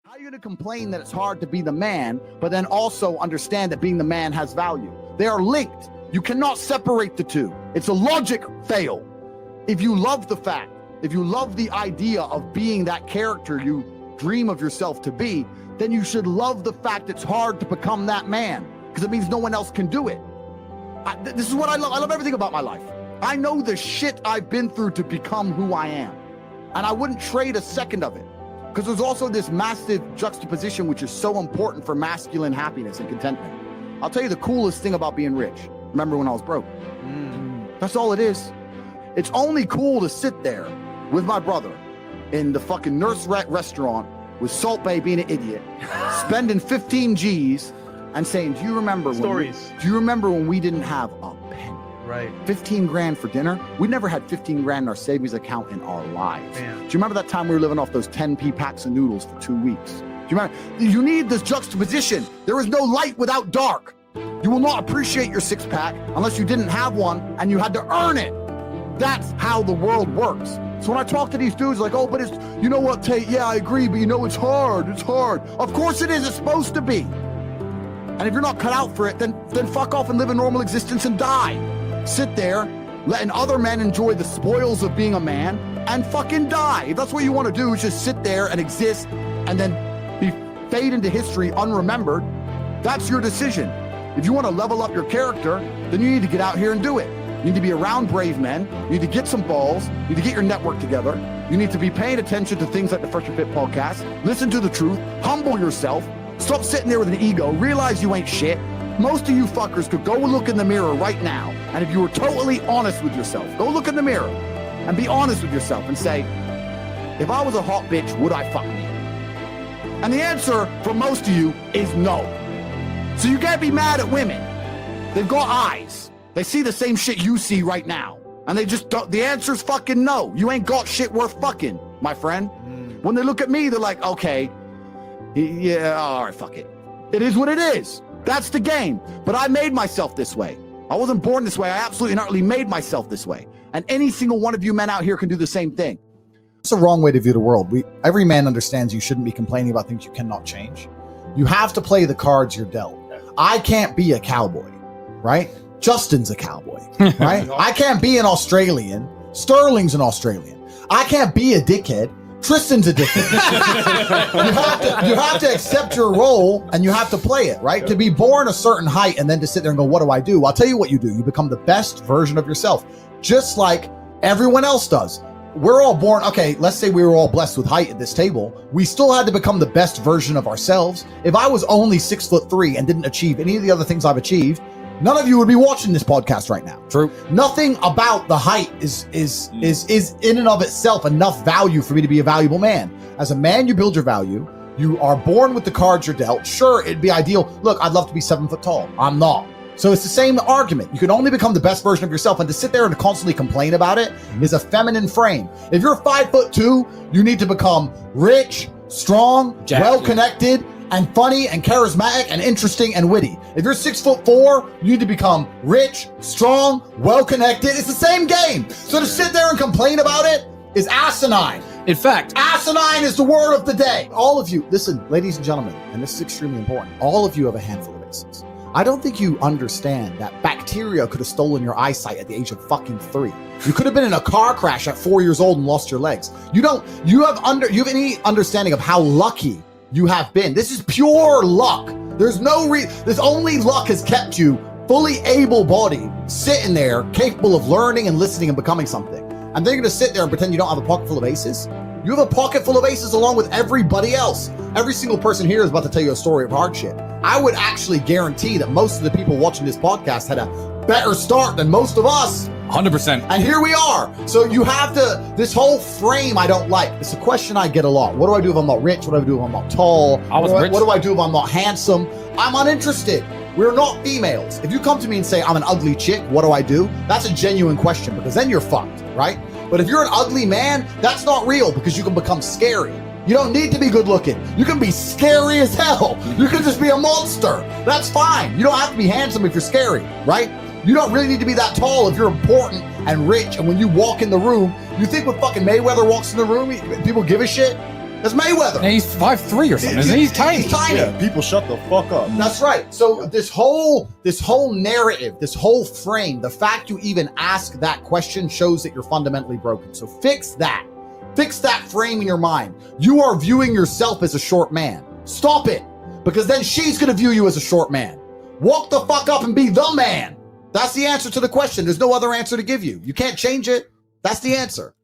How are you going to complain that it's hard to be the man, but then also understand that being the man has value? They are linked. You cannot separate the two. It's a logic fail. If you love the fact, if you love the idea of being that character you dream of yourself to be, then you should love the fact it's hard to become that man, because it means no one else can do it. This is what I love. I love everything about my life. I know the shit I've been through to become who I am, and I wouldn't trade a second of it. Because there's also this massive juxtaposition which is so important for masculine happiness and contentment. I'll tell you the coolest thing about being rich. Remember when I was broke? That's all it is. It's only cool to sit there with my brother in the fucking Nurse restaurant with Salt Bae being an idiot, spending 15 G's and saying, do you remember when we didn't have a penny? Right. 15 grand for dinner. We never had 15 grand in our savings account in our lives. Man. Do you remember that time we were living off those 10p packs of noodles for 2 weeks? Do you remember? You need this juxtaposition. There is no light without dark. You will not appreciate your six pack unless you didn't have one and you had to earn it. That's how the world works. So when I talk to these dudes like, oh, but it's, you know what, Tate, yeah, I agree, but you know, it's hard. Of course it is, it's supposed to be. And if you're not cut out for it, then fuck off and live a normal existence and die. Sit there, letting other men enjoy the spoils of being a man and fucking die. If that's what you want to do, is just sit there and exist and then fade into history unremembered. That's your decision. If you want to level up your character, then you need to get out here and do it. You need to be around brave men. You need to get some balls. You need to get your network together. You need to be paying attention to things like the Fresh and Fit podcast. Listen to the truth. Humble yourself. Stop sitting there with an ego. Realize you ain't shit. Most of you fuckers could go look in the mirror right now, and if you were totally honest with yourself, go look in the mirror and be honest with yourself and say, if I was a hot bitch, would I fuck me? And the answer for most of you is no. So you can't be mad at women. They've got eyes. They see the same shit you see right now. And they just don't, the answer's fucking no. You ain't got shit worth fucking, my friend. When they look at me, they're like, okay, yeah, all right, fuck it. It is what it is. That's the game. But I made myself this way. I wasn't born this way. I absolutely and utterly made myself this way. And any single one of you men out here can do the same thing. It's a wrong way to view the world. Every man understands you shouldn't be complaining about things you cannot change. You have to play the cards you're dealt. I can't be a cowboy, right? Justin's a cowboy, right? I can't be an Australian. Sterling's an Australian. I can't be a dickhead. Tristan's a dickhead. you have to accept your role and you have to play it, right? To be born a certain height and then to sit there and go, what do I do? I'll tell you what you do. You become the best version of yourself, just like everyone else does. We're all born, okay, let's say we were all blessed with height at this table. We still had to become the best version of ourselves. If I was only 6'3" and didn't achieve any of the other things I've achieved, none of you would be watching this podcast right now. True. Nothing about the height is in and of itself enough value for me to be a valuable man. As a man, you build your value. You are born with the cards you're dealt. Sure, it'd be ideal. Look, I'd love to be 7 foot tall. I'm not. So it's the same argument. You can only become the best version of yourself, and to sit there and to constantly complain about it is a feminine frame. If you're 5'2", you need to become rich, strong, well-connected, and funny and charismatic and interesting and witty. If you're 6'4", you need to become rich, strong, well-connected. It's the same game. So to sit there and complain about it is asinine. In fact, asinine is the word of the day. All of you, listen, ladies and gentlemen, and this is extremely important. All of you have a handful of aces. I don't think you understand that bacteria could have stolen your eyesight at the age of fucking 3. You could have been in a car crash at 4 years old and lost your legs. You have any understanding of how lucky you have been. This is pure luck. There's only luck has kept you fully able-bodied, sitting there, capable of learning and listening and becoming something. And then you're gonna sit there and pretend you don't have a pocket full of aces? You have a pocket full of aces along with everybody else. Every single person here is about to tell you a story of hardship. I would actually guarantee that most of the people watching this podcast had a better start than most of us. 100%. And here we are. So you have to, this whole frame I don't like. It's a question I get a lot. What do I do if I'm not rich? What do I do if I'm not tall? What do I do if I'm not handsome? I'm uninterested. We're not females. If you come to me and say, I'm an ugly chick, what do I do? That's a genuine question, because then you're fucked, right? But if you're an ugly man, that's not real, because you can become scary. You don't need to be good looking. You can be scary as hell. You can just be a monster. That's fine. You don't have to be handsome if you're scary, right? You don't really need to be that tall if you're important and rich. And when you walk in the room, you think when fucking Mayweather walks in the room, people give a shit? That's Mayweather. And he's 5'3" or something. Isn't he? He's tiny. He's tiny. Yeah, people shut the fuck up. That's right. So this whole narrative, this whole frame, the fact you even ask that question shows that you're fundamentally broken. So fix that. Fix that frame in your mind. You are viewing yourself as a short man. Stop it. Because then she's going to view you as a short man. Walk the fuck up and be the man. That's the answer to the question. There's no other answer to give you. You can't change it. That's the answer.